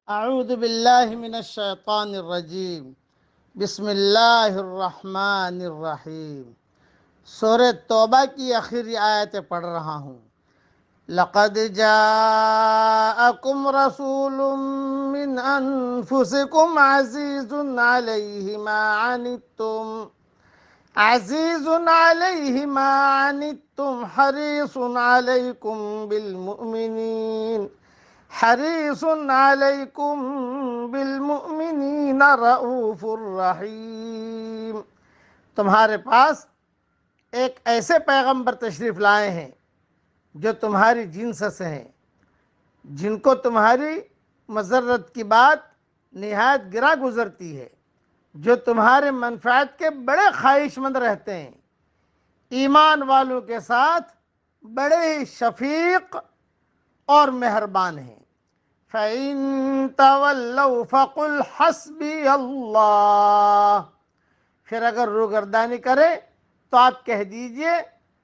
اعوذ باللہ من الشیطان الرجیم بسم اللہ الرحمن الرحیم۔ سورہ توبہ کی آخری آیتیں پڑھ رہا ہوں۔ لقد جاءکم رسول من انفسکم عزیز علیہ ما عنتم حریص علیکم بالمؤمنین رؤوف الرحیم۔ تمہارے پاس ایک ایسے پیغمبر تشریف لائے ہیں جو تمہاری جنس سے ہیں، جن کو تمہاری مضرت کی بات نہایت گراں گزرتی ہے، جو تمہارے منفعت کے بڑے خواہش مند رہتے ہیں، ایمان والوں کے ساتھ بڑے ہی شفیق اور مہربان ہیں۔ فَإِن تَوَلَّوْا فَقُلْ حَسْبِيَ اللَّهُ، پھر اگر روگردانی کرے تو آپ کہہ دیجئے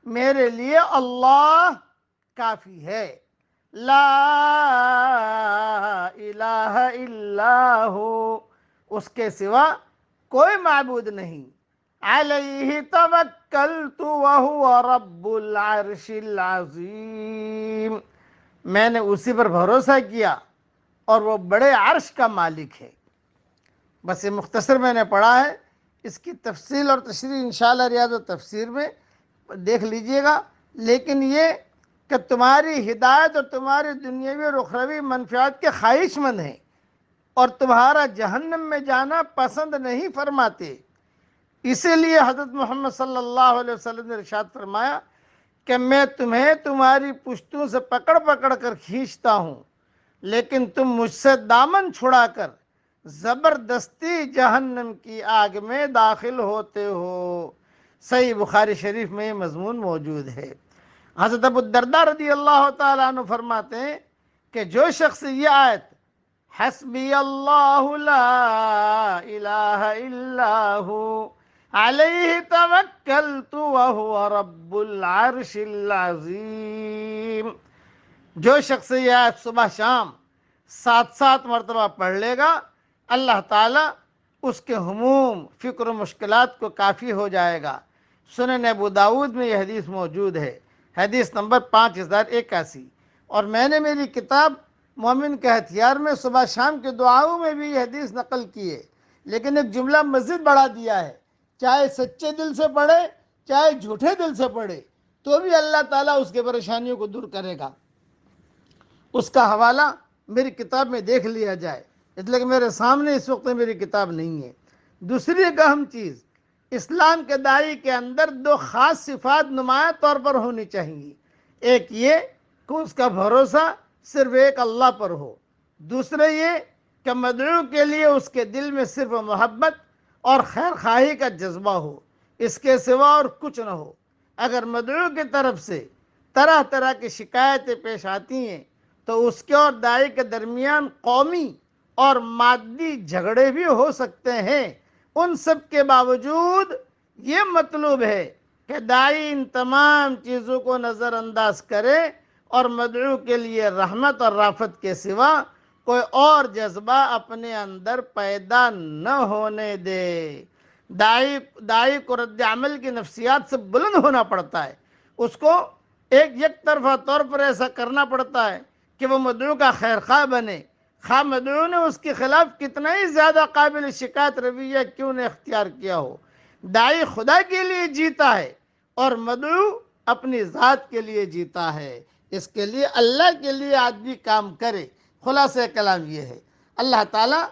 میرے لیے اللہ کافی ہے۔ لا الہ الا ہو، اس کے سوا کوئی معبود نہیں۔ علیہ توکلت وہو رب العرش العظیم، میں نے اسی پر بھروسہ کیا اور وہ بڑے عرش کا مالک ہے۔ بس یہ مختصر میں نے پڑھا ہے، اس کی تفصیل اور تشریح انشاءاللہ ریاض و تفسیر میں دیکھ لیجئے گا، لیکن یہ کہ تمہاری ہدایت اور تمہاری دنیاوی اور اخروی منفعت کے خواہش مند ہیں اور تمہارا جہنم میں جانا پسند نہیں فرماتے، اسی لیے حضرت محمد صلی اللہ علیہ وسلم نے ارشاد فرمایا کہ میں تمہیں تمہاری پشتوں سے پکڑ پکڑ کر کھینچتا ہوں، لیکن تم مجھ سے دامن چھڑا کر زبردستی جہنم کی آگ میں داخل ہوتے ہو۔ صحیح بخاری شریف میں یہ مضمون موجود ہے۔ حضرت ابو الدرداء رضی اللہ تعالیٰ عنہ فرماتے ہیں کہ جو شخص یہ آیت حسبی اللہ لا الہ الا ہو علیہ توکلت وہو رب العرش العظیم، جو شخص یہ آیت صبح شام 7 مرتبہ پڑھ لے گا، اللہ تعالیٰ اس کے ہموم فکر و مشکلات کو کافی ہو جائے گا۔ سنن ابو داود میں یہ حدیث موجود ہے، حدیث نمبر 5081۔ اور میں نے میری کتاب مومن کے ہتھیار میں صبح شام کے دعاؤں میں بھی یہ حدیث نقل کی ہے، لیکن ایک جملہ مزید بڑھا دیا ہے، چاہے سچے دل سے پڑھے چاہے جھوٹے دل سے پڑھے تو بھی اللہ تعالیٰ اس کے پریشانیوں کو دور کرے گا۔ اس کا حوالہ میری کتاب میں دیکھ لیا جائے، اس لیے کہ میرے سامنے اس وقت میری کتاب نہیں ہے۔ دوسری ایک اہم چیز، اسلام کے داعی کے اندر 2 خاص صفات نمایاں طور پر ہونی چاہیے۔ ایک یہ کہ اس کا بھروسہ صرف ایک اللہ پر ہو، دوسرے یہ کہ مدعو کے لیے اس کے دل میں صرف محبت اور خیر خواہی کا جذبہ ہو، اس کے سوا اور کچھ نہ ہو۔ اگر مدعو کی طرف سے طرح طرح کی شکایتیں پیش آتی ہیں تو اس کے اور داعی کے درمیان قومی اور مادی جھگڑے بھی ہو سکتے ہیں۔ ان سب کے باوجود یہ مطلوب ہے کہ داعی ان تمام چیزوں کو نظر انداز کرے اور مدعو کے لیے رحمت اور رافت کے سوا کوئی اور جذبہ اپنے اندر پیدا نہ ہونے دے۔ داعی کو رد عمل کی نفسیات سے بلند ہونا پڑتا ہے، اس کو یک طرفہ طور پر ایسا کرنا پڑتا ہے کہ وہ مدعو کا خیر خواہ بنے، خواہ مدعو نے اس کے خلاف کتنا ہی زیادہ قابل شکایت رویہ کیوں نے اختیار کیا ہو۔ داعی خدا کے لیے جیتا ہے اور مدعو اپنی ذات کے لیے جیتا ہے، اس کے لیے اللہ کے لیے آدمی کام کرے۔ خلاصہ کلام یہ ہے، اللہ تعالیٰ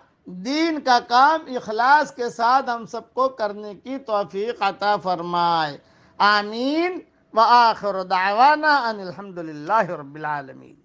دین کا کام اخلاص کے ساتھ ہم سب کو کرنے کی توفیق عطا فرمائے، آمین۔ وآخر دعوانا ان الحمدللہ رب العالمین۔